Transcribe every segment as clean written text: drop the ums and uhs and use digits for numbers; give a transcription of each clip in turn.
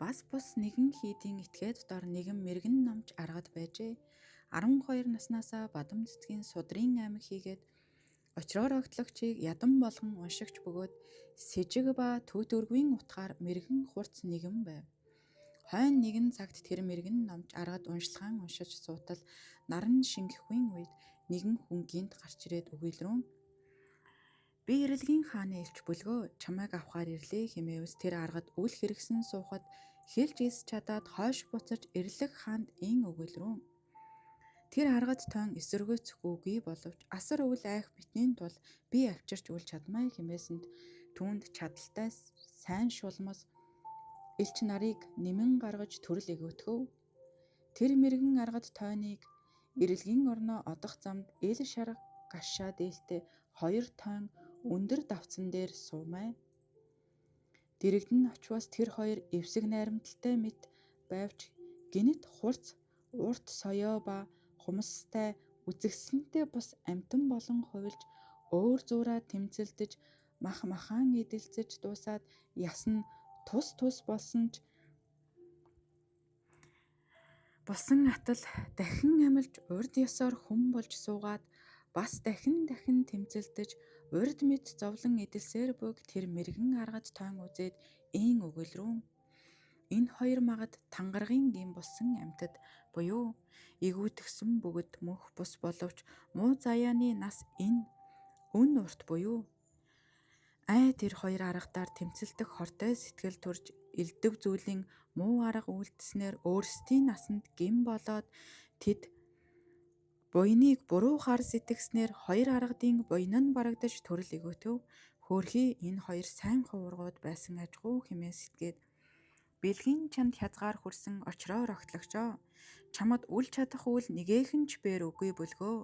Бас бус нэгэн хийдийн этгээд дор нэгэн мэргэн номч аргад байжээ. 12 наснаасаа бадам цэцгийн судрын аймаг хийгээд очроор огтлогчийг ядан болгон уншигч бөгөөд сэжиг ба түүтөргийн утгаар мэргэн хурц нэгэн байв. Хойно нэгэн цагт тэр мэргэн номч аргад уншлагаан уншиж суутал наран шингэхгүй үед нэгэн хүн гинт гарч ирээд өгүүлрүүн. Би Ирэлгийн хааны элч бүлгөө чамайг авахаар ирлээ хэмээвс тэр аргад үл хэрэгсэн суухад хэлж ис чадаад хойш буцаж Ирлэг хаанд ин өгүүлрүүн. Тэр аргад тоон эсэргүүцэх үгүй боловч асар өвөл айх битний тул би авчирч үл чадмай хэмээсэнд түүнд чадaltaй сайн шулмас элч нарыг нэмэн гаргаж төрөл өгөөтгөв. Тэр мэргэн аргад тойныг Ирэлгийн орноо одох замд ил шар гашаа дээлтэй 2 тойн өндөр давцан дээр суумай. Дэрэгдэн очвоос тэр хоёр эвсэг найрамдалтай мэт байвч гинэт хурц урт соёо ба хумстай үзэгсэнтэй бус амтан болон хувилж өөр зуураа тэмцэлдэж махан эдэлцэж дуусаад яс нь тус болсон ч бусан атал дахин амилж урд ёсоор хүм болж суугаад бас дахин тэмцэлдэж урд мэд зовлон эдэлсээр бүг тэр мэргэн аргад тоон үзээд ийн өгүүлрүүн. Энэ хоёр магад тангаргийн гин болсон амьтад буюу игүүтгсэн бөгөд мөх бус боловч муу заяаны нас энэ үн урт буюу тэр хоёр аргадаар тэмцэлдэх хортой сэтгэл төрж элдв зүйлийн муу арга үйлдэснээр өөрсдийн насанд гин болоод тэд буйныг буруу хар сэтгэснээр хоёр аргадын буйн нь барагдаж төрөл өгөөтөв. Хөөрхий энэ хоёр сайн хувургууд байсан ажгүй хэмээн сэтгээд бэлгийн чанд хязгаар хүрсэн очроор огтлогчоо чамд үл чадах үл нэгээхэн ч бээр үгүй бүлгөө.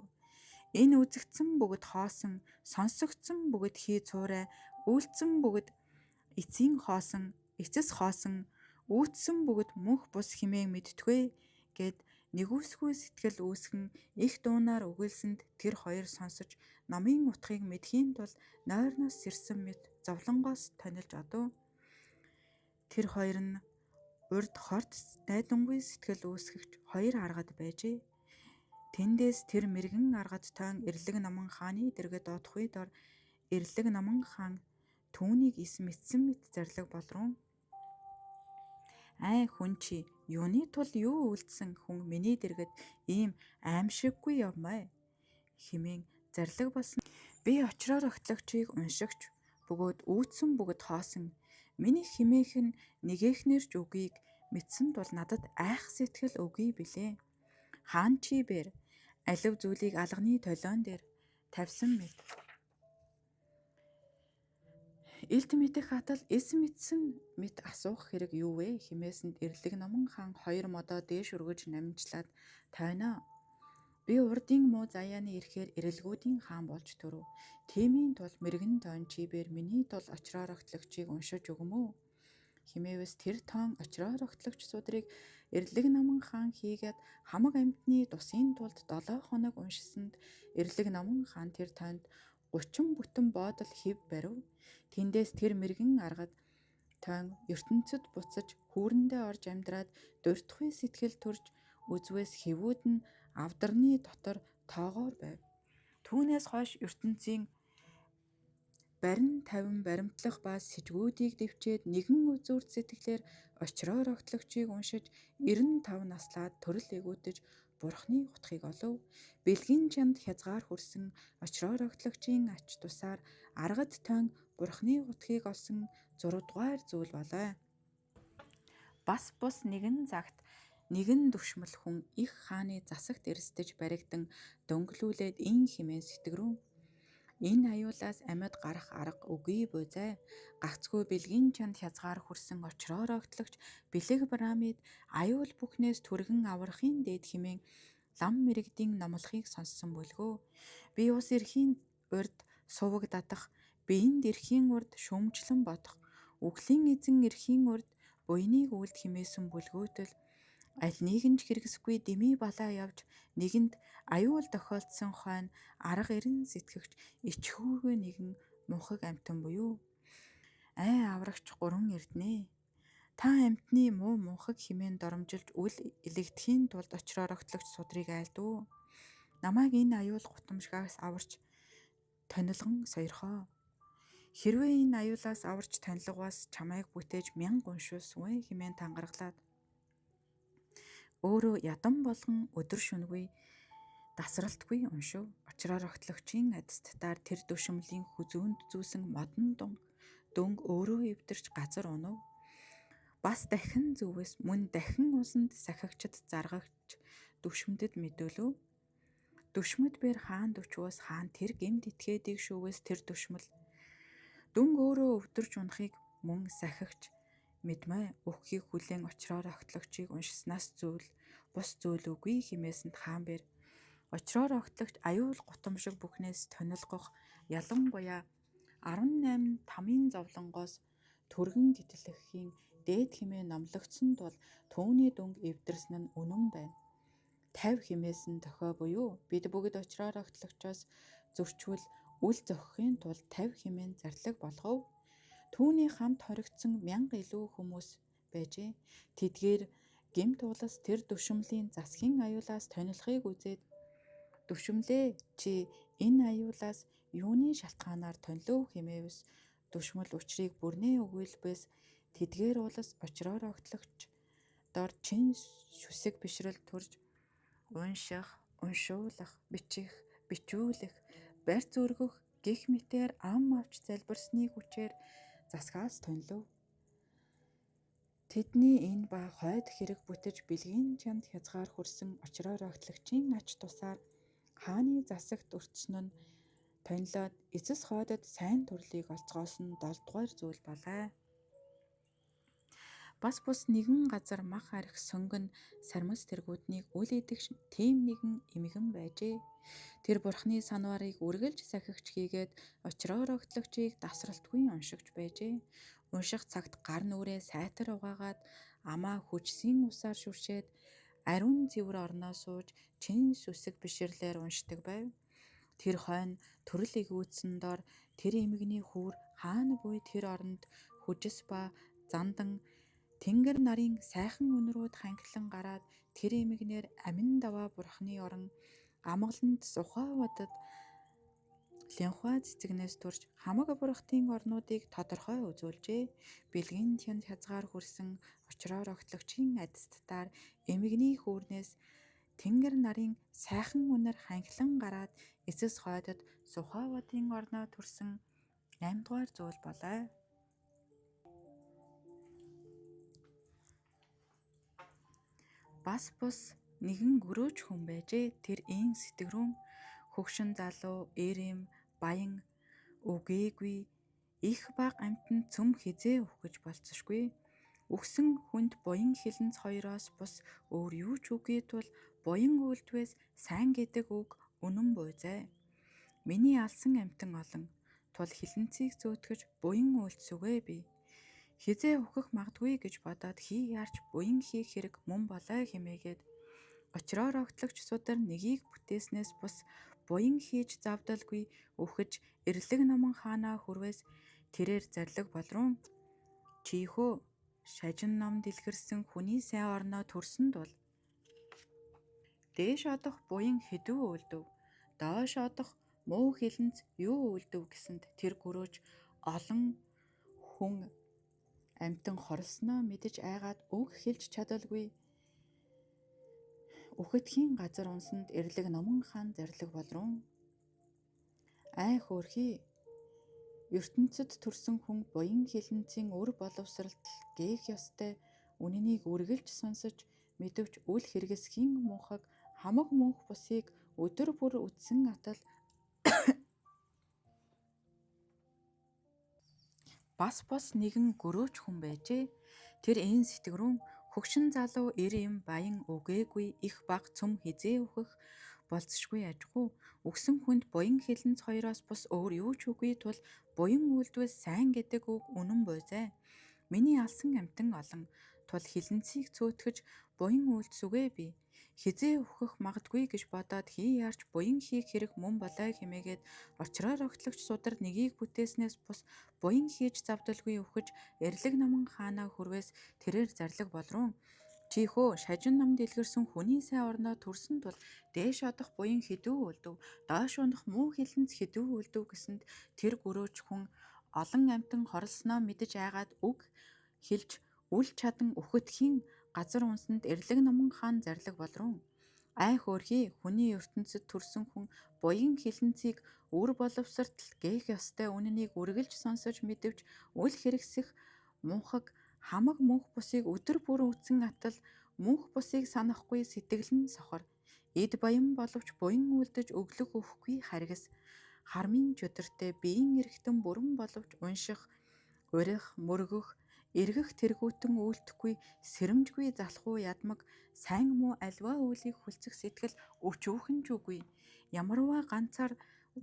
Энэ үзэгдсэн бөгөд хоосон, сонсогдсон бөгөд хий цуурай, үйлдсэн бөгөд эцэс хоосон, үүтсэн бөгөд мөнх бус химээн мэдтгүй гэд нэгүсгүй сэтгэл үүсгэн их дуунаар өгүүлсэнд тэр хоёр сонсож номын утгыг мэдхийн тул нойрноос сэрсэн мэт зовлонгоос тонилж одов. Тэр хоёр нь урд хорт найдангүй сэтгэл үүсгэгч хоёр аргад байжээ. Тэндээс тэр мэргэн аргад тоон Ирлэг наман хааны дэргэд одохгүй дор Ирлэг наман хаан түүнийг ис мэдсэн мэт зарлиг болрун. Хүн чи юуны тул юу үлдсэн хүн миний дэргэд ийм аимшиггүй явмай хэмээн зарлиг болсон. Би очроор огтлогчийг уншигч бөгөөд үүтсэн бөгөд хоосон миний химээх нь нэгээхнэр ч үгийг мэдсэн тул надад айх сэтгэл үгүй билээ. Хаан чи бэр алив зүйлийг алганы толион дээр тавьсан мэт элд мэдэх атал эс мэдсэн мэт асуух хэрэг юу вэ хэмээсэнд Ирлэг наман хаан хоёр модоо дээш өргөж намжлаад тойноо. Би урдын муу заяаны ирэхээр ирэлгүүдийн хаан болж төрөв. Тэмийн тул мэргэн тоон чибээр миний тул очроор огтлогчийг уншиж өгмөө хэмээвс тэр тоон очроор огтлогч судрыг Ирлэг наман хаан хийгээд хамаг амьтны дусын тулд 7 хоног уншсанд Ирлэг наман хаан тэр тоонд 30 бүтэн боодол хэв барив. Тэндээс тэр мэргэн аргад тоон ертөнцөд буцаж хүүрэндээ орж амьдраад дуртахуй сэтгэл төрж үзвээс хэвүүд нь авдарны дотор тоогоор байв. Түүнээс хойш ертөнцийн барин тавин баримтлах ба сэжгүүдийг дэвчээд нэгэн үзүүрт сэтгэлээр очроор огтлогчийг уншиж 95 наслаад төрөл эгүүдэж Бурхны утгыг олов. Бэлгийн чанд хязгаар хүрсэн очроор огтлогчийн ач тусаар аргад тоон Бурхны утгыг олсон 6 дугаар зүйл болоо. Бас бус нэгэн загт нэгэн дүшмэл хүн их хааны засагт эрсдэж баригдан дөнгөлүүлээд ин хэмээн сэтгэрүүн. Энэ аюулаас амьд гарах арга үгүй буйзай. Гагцгүй бэлгийн чанд хязгаар хүрсэн очроор огтлогч бэлэг Брамид аюул бүхнээс түргэн аврахын дээд хэмээн лам мэрэгдийн номлохыг сонссон бүлгөө. Би ус эрхийн урд суваг дадах, биеинд эрхийн урд шүүмжлэн бодох, үхлийн эзэн эрхийн урд буйныг үлд хэмээсэн бүлгөөтөл аль нэгэн ч хэрэгсгүй дэмий балаа явж нэгэнд аюул тохиолдсон хойно арга эрен сэтгэгч ичхүүргүй нэгэн мунхаг амьтан буюу аврагч 3 эрдэнэ. Та амьтны муу мунхаг хэмээн доромжилж үл илэгдэхийн тулд очроор огтлогч судрыг айлдуу. Намайг энэ аюул гутамшгаас аварч тонилгон сойрхоо. Хэрвээ энэ аюулаас аварч тонилгоос чамайг бүтээж 1000 уншуулсгүй хэмээн тангаргалаад өөрөө ядан болгон өдөр шөнөгүй дасралтгүй уншив. Очроор огтлогчийн адистатаар тэр дүшмлийн хүзүүнд зүүсэн модон дөнг өөрөө эвдэрч газар унав. Бас дахин зүвээс мөн дахин усанд сахигчд заргагч дүшмэдэд мэдүүлв. Дүшмэд бэр хаан дөчвөөс хаан тэр гэмт итгээдийг шүүвээс тэр дүшмэл дөнг өөрөө өвдөрж унахыг мөн сахигч мэдмэ өгөхийг хүлээн очроор огтлогчийг уншснаас бус зүйл үгүй хэмээсэнд хаан бэр очроор огтлогч аюул гутамшиг бүхнээс тонилгох ялангуяа 18 тамийн зовлонгоос түргэн гитлэхийн дээд хэмээн номлогдсон тул түүний дөнг эвдэрсэн нь үнэн байна. 50 хэмээсэн тохио буюу бид бүгд очроор огтлогчоос зөрчвөл үл зохихын тулд 50 хэмээн зарлиг болгов. Түүний хамт хоригдсон 1000 илүү хүмүүс байжээ. Тэдгээр гэмт уулас тэр дүшмлийн засгийн аюулаас тонилхыг үзээд дүшмлээ чи энэ аюулаас юуны шалтгаанаар тонлов хэмээвс дүшмэл учрыг бүрнээ өгүүлбээс тэдгээр уулас очроор огтлогч дор чин шүсэг бишрэл турж унших, уншуулах, бичих, бичүүлэх, барьц өргөх гих мэтээр ам авч залбирсны хүчээр засгаас тонлов. Тэдний энэ ба хойд хэрэг бүтэж бэлгийн чанд хязгаар хүрсэн очроор огтлогчийн ач тусаар хааны засагт өртсөн нь тонлоод эцэс хойдод сайн төрлийг олцгоосон 7 дугаар зүйл болоо. Бас бус нэгэн газар мах арх сөнгөн сармас тэргүүднийг үл идэх тийм нэгэн эмгэн байжээ. Тэр бурхны санварыг үргэлж сахигч хийгээд очроор огтлогчийг дасралтгүй уншигч байжээ. Унших цагт гар нүрээ сайтар угаагаад амаа хүчсийн усаар шүршээд ариун цэвэр орноо сууж чин сүсэг бишрлээр уншдаг байв. Тэр хойно төрөл игүүцсэн дор тэр эмгэний хүүр хаана буй тэр оронд хүжис ба зандан тэнгэр нарын сайхан үнрүүд ханхлан гараад тэр эмгэнээр амин даваа бурхны орон амгаланд Сухавадад Лянхуа цэцэгнээс турж хамаг бурхтын орнуудыг тодорхой үзүүлжээ. Бэлгийн чанд хязгаар хүрсэн очроор огтлогчийн адистатаар эмгэний хүүрнээс тэнгэр нарын сайхан үнэр ханхлан гараад эцэс хойдод Сухавадын орноо төрсөн 8 дугаар зүйл болоо. Бас бус нэгэн гөрөөч хүн байжээ. Тэр ийн сэтгэрүүн хөгшин залуу эрэм баян үгээгүй их баг амтнд цөм хизээ өгөх болцсошгүй. Өгсөн хүнд буян хилэнц хоёроос бус өөр юу ч үгүй тул буян үйлдвээс сайн гэдэг үг үнэн буйзай. Миний алсан амтан олон тул хилэнцийг зөөтгөж буян үйлдсүгэ би. Хизээ өгөх магадгүй гэж бодоод хий яарч буян хийх хэрэг мөн болоо хэмээгээд очроор огтлогч судар нэгийг бүтээснээс бус буян хийж завдалгүй өхөж эрлэг номон хаанаа хүрвээс тэрээр зарлиг болрун чийхөө шажин ном дэлгэрсэн хүний сайн орноо төрсөн тул дээш одох буян хэдүү үлдэв доош одох муу хилэнц юу үлдэв гэсэнд тэр гөрөөж олон хүн амтан хорлсноо мэдэж айгаад үг хэлж чадалгүй үхэтхийн газар унсанд эрлэг номон хаан зарлиг болрун ай хөөрхий ертөнцид төрсөн хүн буян хилэнцийн үр боловсралтал гээх ёстой үнэнийг үргэлж сонсож мэдвч үл хэрэгсхийн мунхаг хамаг мөнх бусыг өдөр бүр үтсэн атал бас бус нэгэн гөрөөч хүн байжээ. Тэр ийн сэтгэрүүн хөгшин залуу эрэм баян үгээгүй их баг цөм хизээ өгөх болцсошгүй ажгүй. Өгсөн хүнд буян хилэнц хоёроос бус өөр юу ч үгүй тул буян үйлдвээс сайн гэдэг үг үнэн буйзай. Миний алсан амтан олон тул хилэнцийг цөөтгэж буян үйлдсүгэ би. Хизээ өвхөх магадгүй гэж бодоод хий яарч буян хийх хэрэг мөн болой хэмээгээд очроор огтлогч судар нэгийг бүтээснээс бус буян хийж завдалгүй өвхөж эрлэг наман хаанаа хүрвээс тэрээр зарлиг болрун. Чи хөө шажин намд илгэрсэн хүний сайн орноо төрсөн тул дээш одох буян хэдүү үлдэв, доош унах муу хилэнц хэдүү үлдэв гэсэнд тэр гөрөөч хүн олон амтан хорлсноо мэдэж айгаад үг хэлж үл чадан үхэтгэхийн газар унсанд эрлэг наман хаан зарлиг болрун. Ай хөөрхий хүний ертөнцид төрсөн хүн буян хилэнцийг үр боловсртал гээх ёстой үнэнийг үргэлж сонсож мэдвч үл хэрэгсэх мунхаг хамаг мөнх бусыг өдөр бүр үтсэн атал мөнх бусыг санахгүй сэтгэл нь сохор. Эд баян боловч буян үлдэж өглөх өвхгүй харгас. Хармын чөтөртэй биеийн эргэтэн бүрэн боловч унших, урих, мөргөх, эргэх тэргүүтэн үйлдэхгүй сэрэмжгүй залхуу ядмаг сайн муу альва үлийг хүлцэх сэтгэл өчүүхэн ч үгүй. Ямарваа ганцаар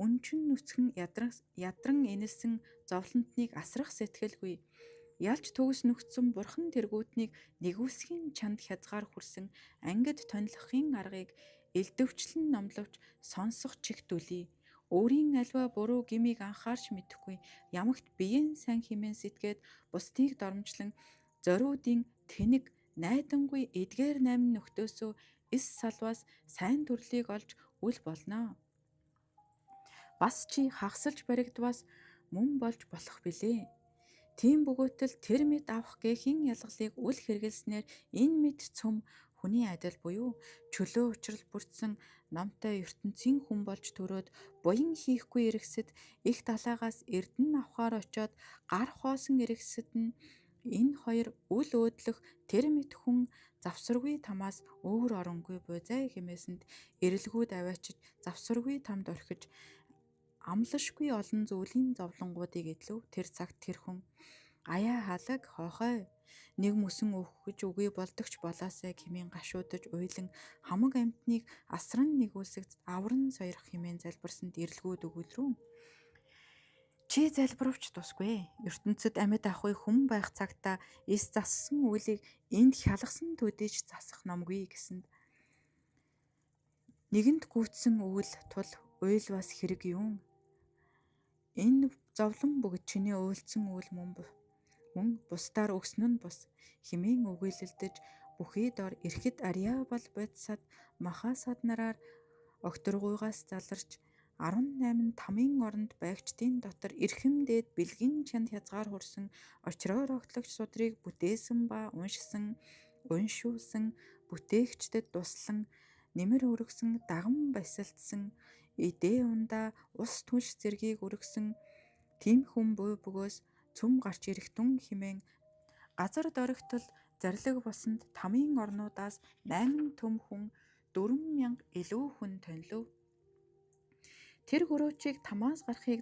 үнчин нүцгэн ядран энэлсэн зовлонтныг асрах сэтгэлгүй. Ялж төгс нүгцэн бурхан тэргүүтнийг нэгүсгийн чанд хязгаар хүрсэн ангид тонилхын аргыг элдвчлэн номловч сонсох чигтүлий. Өөрийн альва буруу гмийг анхаарч мэдэхгүй ямагт биеийн сайн хэмээн сэтгээд бусдыг доромжлон зориудын тэнэг найдангүй эдгээр 8 нөхдөөсөө эс салваас сайн төрлийг олж үл болно. Бас чи хагсалж баригдваас мөн болж болох билээ. Тийм бөгөөтөл тэр мэд авах гээхийн ялгалыг үл хэрэгэлснээр энэ мэд цөм хүний адил буюу чөлөө учрал бүрдсэн номтой ертөнцийн хүн болж төрөөд буян хийхгүй эргэсэд их далаагаас эрдэн авахаар очоод гар хоосон эргэсэд нь энэ хоёр үл өөдлөх тэр мэд хүн завсаргүй тамаас өөр оронгүй буйзай хэмээсэнд эрэлгүүд аваачиж завсаргүй тамд орхиж амлашгүй олон зүйлийн зовлонгуудыг идлв. Тэр цагт тэр хүн аяа халаг хоохой нэг мөсөн өвхөж үгүй болдогч болоосай хэмээн гашуудаж уйлан хамаг амьтныг асран нэгүүлсэг авран сойрох хэмээн залбирсанд эрэлгүүд өгүүлрүү. Чи залбирвч тусгүй. ертөнцид амьд ахуй хүн байх цагта эс зассан үлийг энд хялгасан төдийч засах номгүй гэсэнд нэгэнд гүйцсэн өвөл тул уйл бас хэрэг юм. Энэ зовлон бүгд чиний уйлдсан үйл мөн бусдаар өгсөн нь бус химийн өгүүлэлдэж бүхий дор эрхэд арьяа бол бодсад махасад нараар огторгуйгаас заларч 18 тамийн оронд байгчдын дотор эрхэм дээд бэлгийн чанд хязгаар хүрсэн очроор огтлогч судрыг бүтээсэн ба уншсан, уншуулсан, бүтээгчдэд туслан нэмэр өргсөн даган басилдсан идээ ундаа ус түлш зэргийг өргсөн тийм хүн буй бөгөөс цөм гарч ирэх түн химэн газар доригтол зарлиг босонд тамийн орнуудаас 8 төм хүн 4,000 илүү хүн тонилв. Тэр гөрөөчийг тамаас гарахыг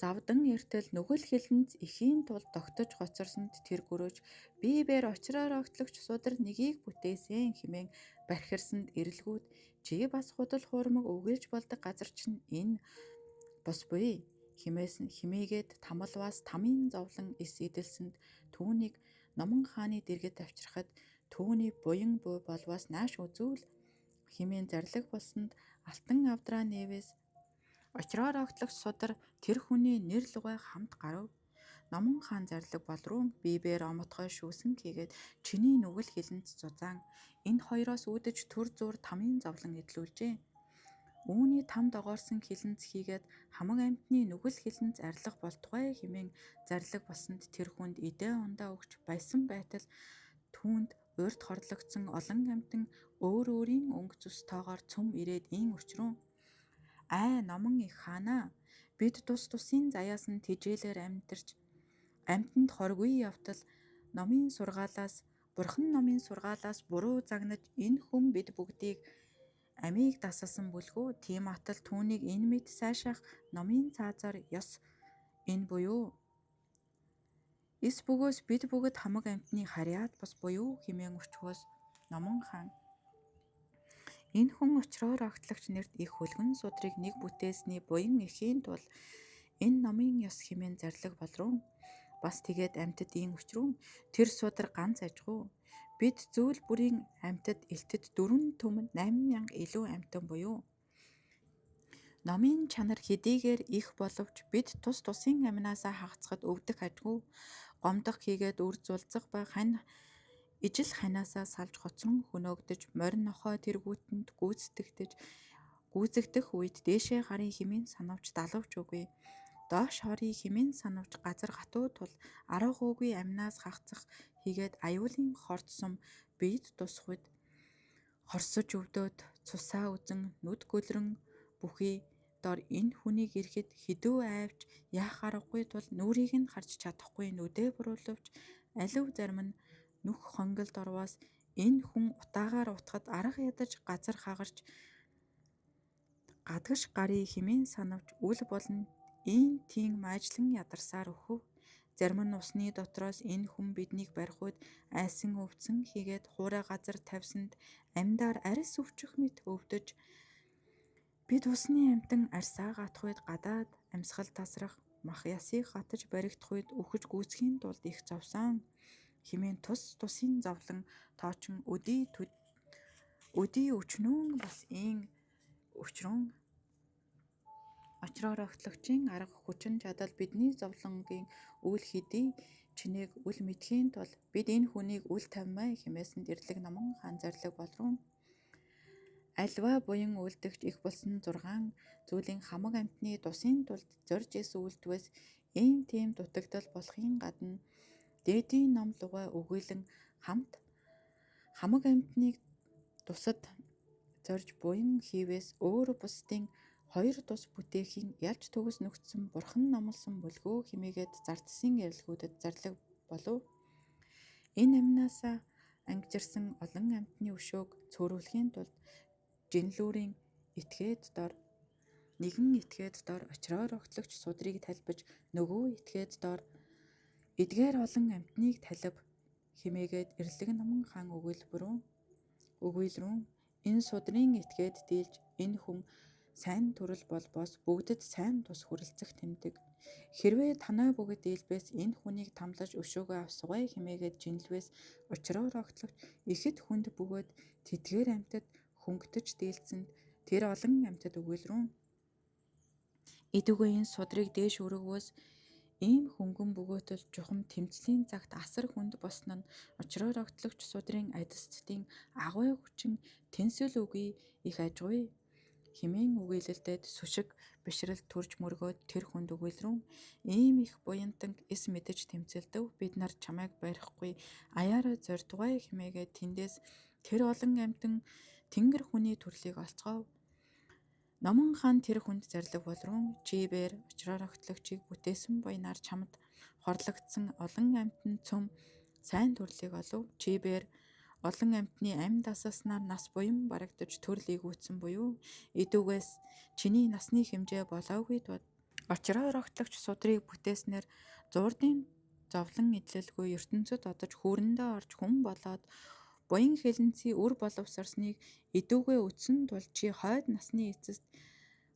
завдан эртэл нүгэл хилэнц ихийн тул тогтож гоцорсонд тэр гөрөөч биебээр очроор огтлогч судар нэгийг бүтээсэн хэмээн бархирсанд эрэлгүүд чи бас худал хуурмаг өгүүлж болдог газар чинь энэ бус буй химээгээд тамалваас тамийн зовлон эс эдэлсэнд түүнийг номон хааны дэргэд авчрахад түүний буян буй болвоос нааш үзүүл химэн зарлиг болсонд алтан авдраа нээвээс очроор огтлогч судар тэр хүний нэр лугай хамт гарав. Номон хаан зарлиг болруу биебээр омотгой шүүсэн хийгээд чиний нүгэл хилэнц зузаан энэ хоёроос үүдэж төр зуур тамийн зовлон эдлүүлжээ. Үүний там догоорсон хилэнц хийгээд хамаг амьтны нүгэл хилэнц арилга болтугай хэмээн зарлиг болсонд тэр хүнд идээ ундаа өгч баясан байтал түүнд урьд хорлогдсон олон амьтан өөр өөрийн өнгө зүс тоогоор цөм ирээд ийн өчрөн. Ай номон их хаанаа бид тус тусын заяас нь тижээлэр амьдарч амьтанд хоргүй явтал бурхан номын сургаалаас буруу загнаж энэ хүн бид бүгдийг амийг дасалсан бүлгүү тийм атал түүнийг энэ мэд сайшаах номын цаазаар ёс энэ буюу эс бөгөөс бид бүгд хамаг амьтны харьяат бус буюу хэмээн өчгөөс номон хаан энэ хүн очроор огтлогч нэрд их хөлгөн судрыг нэг бүтээсний буян ихийн тул энэ номын ёс хэмээн зарлиг болруу бас тэгээд амьтад ийн өчрүүн тэр судар ганц ажгүй Бид зүйл бүрийн амьтад элтэд 4 түмэн 8,000 илүү амьтан буюу номын чанар хэдийгээр их боловч бид тус тусын амнаасаа хагацхад өвдөх ажгүй гомдох хийгээд үр зулцах ба хань ижил ханиасаа салж хоцрон хөнөөгдөж морин нохой тэргүүтэнд гүйцэгдэх үед дээшээ гарын хэмээн санавч далавч үгүй. Доош хорийн хэмээн санавч газар гатуу тул аргуугүй амнаас хагацах хийгээд аюулын хорт сум бид тусахуд хорсож өвдөөд цусаа үзэн нүд гөлрөн бүхий дор энэ хүнийг ирэхэд хідүү айвч яах аргагүй тул нүрийг нь харж чадахгүй нүдээ буруулвч алив зарим нь нүх хонгилд орвоос энэ хүн утаагаар утахад арга ядаж газар хагарч гадагш гарыг хэмээн санавч үл болно ийм тийм маажлан ядарсаар өхөв. Зарим нь усны дотроос энэ хүн биднийг барихуд айсан өвдсөн хийгээд хуурай газар тавьсанд амьдаар арьс өвчих мэт өвдөж бид усны амьтан арьсаа гатах үед гадаад амьсгал тасрах мах ясыг гатаж баригдах үед үхэж гүйцхийн тулд их зовсон хэмээн тусын зовлон тоочин өдий өчнүүн бас ийн өчрөн очроор огтлогчийн арга хүчин чадал бидний зовлонгийн үл хэдий чинээг үл мэдхийн тул бид энэ хүнийг үл тавимаа хэмээсэнд ирлэг номон хаан зарлиг болрон альва буян үлдэгч их болсон 6 зүйлийн хамаг амьтны тусын тулд зорж исэн үлдвэс ийм тийм дутагдал болохын гадна дээдийн ном лугай өгүүлэн хамт хамаг амьтныг тусад зорж буян хийвээс өөр бусдын 2 тус бүтээхийн ялж төгс нүгцсэн бурхан номлосон бүлгөө хэмээгээд зардсан ярилгүүдэд зарлаг болов. Энэ амнаасаа ангижирсан олон амьтны өшөөг цөөрүүлэхийн тулд жинлүүрийн нэгэн этгээд дор очроор огтлогч судрыг талбиж нөгөө этгээд дор эдгээр олон амьтныг талив хэмээгээд ирлэг номон хаан өгүүлрүүн энэ судрын этгээд дийлж энэ хүн сайн төрөл болбоос бүгдэд сайн тус хүрэлцэх тэмдэг. Хэрвээ танай бүгд дийлбээс энэ хүнийг тамлаж өшөөгөө авсгая хэмээгээд жинлвээс очроор огтлогч ихэд хүнд бөгөөд тэдгээр амьтад хөнгөтөж дийлцэнд тэр олон амьтад өгүүлрүүн. Идүгээ энэ судрыг дээш өргөвөөс ийм хөнгөн бөгөөтөл жухам тэмцлийн цагт асар хүнд босно нь очроор огтлогч судрын адистын агуй хүчин тэнсэл үгүй их ажгүй хэмээн үгээлэлтэд сүшиг бишрэл төрж мөргөөд тэр хүнд өгүүлрүүн ийм их буянтанг эс мэдэж тэмцэлдэв бид нар чамайг барихгүй аяараа зордгоё хэмээгээд тэндээс тэр олон амьтан тэнгэр хүний төрлийг олцгов. Номон хаан тэр хүнд зарлиг болрүүн чибээр очроор огтлогчийг бүтээсэн буянаар чамд хорлогдсон олон амьтан цөм сайн төрлийг олов. Чибээр олон амьтны амь дасаснаар нас буян барагдаж төрлийг үүтсэн буюу идүүгээс чиний насны хэмжээ болоогүй тул очроор огтлогч судрыг бүтээснээр зуурдын зовлон идэлгүй ертөнцөд одож хүүрэндээ орж хүн болоод буян хэлэнцгийн үр боловсарсныг идүүгээ үтсэн тул чи хойд насны эцэст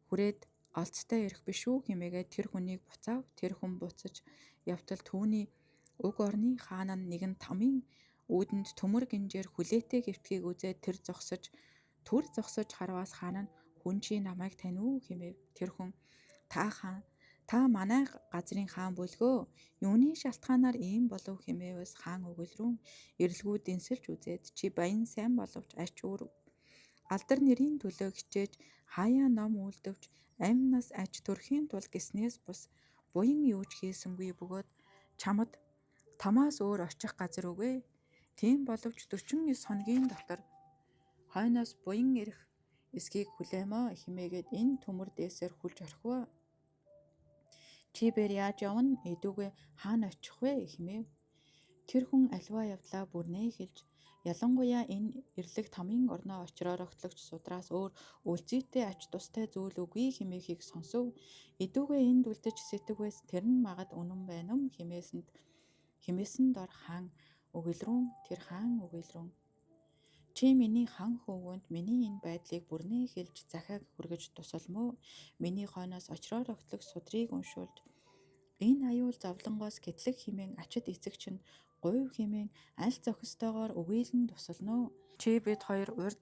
хүрээд олцтой ирэх биш үү хэмээгээд тэр хүнийг буцаав. Тэр хүн буцаж явтал түүний уг орны хаан нь нэгэн томын үүдэнд төмөр гинжээр хүлээтэй гэвтгийг үзээд түр зогсож харваас хаан нь хүн чи намайг тань уу хэмэв. Тэр хүн та манай газрын хаан бүлгөө юуны шалтгаанаар ийм болов хэмээвээс хаан өгүүлрүүн эрэлгүүд дэнсэлж үзээд чи баян сайн боловч ач өөр алдар нэрийн төлөө хичээж хаяа ном үлдэвч амь нас аж төрхийн тул гиснээс бус буян юуж хийсэнгүй бөгөөд чамд тамаас өөр очих газар үгүй. Тийм боловч 49 хоногийн дотор хойноос буян ирэх эсхийг хүлээмэ хэмээгээд энэ төмөр дээсээр хүлж орхив. Чибээр яаж явна идүүгээ хаана очих вэ хэмээв. Тэр хүн альва явдлаа бүрнээ хэлж ялангуяа энэ эрлэг томын орноо очроор огтлогч судраас өөр үлзийтэй ач тустай зүйл үгүй хэмээхийг сонсов. Идүүгээ энд үлдэж сэтгвээс тэр нь магад үнэн байна юм хэмээсэн дор хаан өгүүлрүүн тэр хаан өгүүлрүүн чи миний хан хөвгөнд миний энэ байдлыг бүрнээ хэлж захиаг хүргэж тусалмөө миний хойноос очроор огтлогч судрыг уншуулж Энэ аюул зовлонгоос гэтлэг хэмээн ачид эцэгч нь гуйв хэмээн аль зохистойгоор өгөөлн тусална уу. Чи бид хоёр урд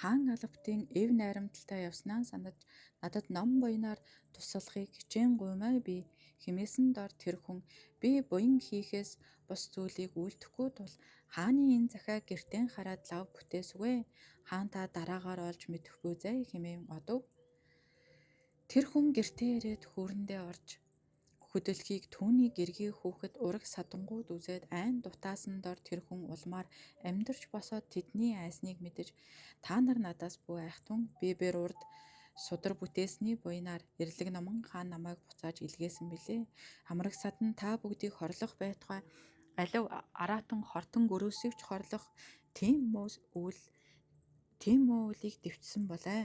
хаан албатын эв найрамдалтай явснаа санаж надад ном буянаар туслахыг хичээн гуймаа би хэмээсэн дор тэр хүн би буян хийхээс бус зүйлийг үйлдэхгүй тул хааны энэ захиа гэртэн хараад лав бүтээсвэ. Хаан та дараагаар олж мэдэхгүй зэ хэмээн одов. Тэр хүн гэртээ ирээд хүүрэндээ орж хөдөлгөөг түүний гэргийн хүүхэд ураг садангууд үзээд айн дутаасан дор тэр хүн улмаар амьдарч босоод тэдний айсныг мэдэж та нар надаас бүү айхтун би бэр урд судар бүтээсний буйнаар эрлэг номон хаан намайг буцааж илгээсэн билээ. Хамраг садан та бүгдийг хорлох байтугай алив араатан хортон гөрөөсөвч хорлох тийм үйлийг дэвчсэн болоо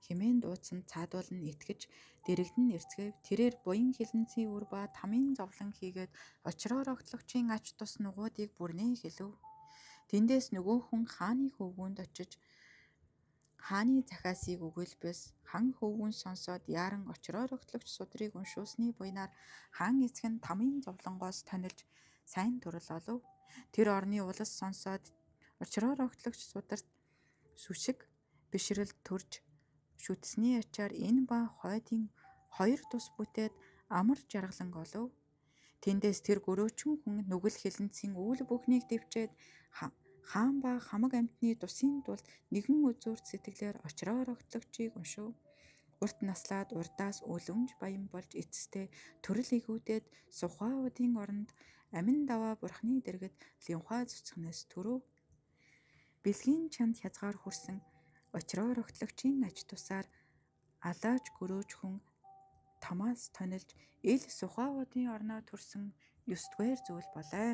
хэмээн дуудсан цаадуул нь итгэж дэрэгдэн эрцгээв. Тэрээр буян хилэнцгийн үр ба тамийн зовлон хийгээд очроор огтлогчийн ач тус нугуудыг бүрнээ хэлв. Тэндээс нөгөө хүн хааны хөвгүүнд очиж хааны захиасыг өгүүлбэс хан хөвгүүн сонсоод яаран очроор огтлогч судрыг уншуулсны буйнаар хаан эцэг нь тамийн зовлонгоос тонилж сайн төрөл олов. Тэр орны улс сонсоод очроор огтлогч сударт сүшиг бишрэл төрж шүтсний ачаар энэ ба хойдын хоёр тус бүтээд амар жаргалан олов. Тэндээс тэр гөрөөчөн хүн нүгэл хилэнцгийн үүл бүхнийг дэвчээд хаан ба хамаг амьтны тусын тулд нэгэн үзүүрт сэтгэлээр очроор огтлогчийг уншив. Урт наслаад урдаас үлэмж баян болж эцэстээ төрөл игүүдээд Сухаудын оронд амин даваа бурхны дэргэд Линхуа цуцгнаас төрөв. Бэлгийн чанд хязгаар хүрсэн очроор огтлогчийн ач тусаар алааж гөрөөж хүн тамаас тонилж ил Сухаудын орноо төрсөн 9-р зүйл болоо.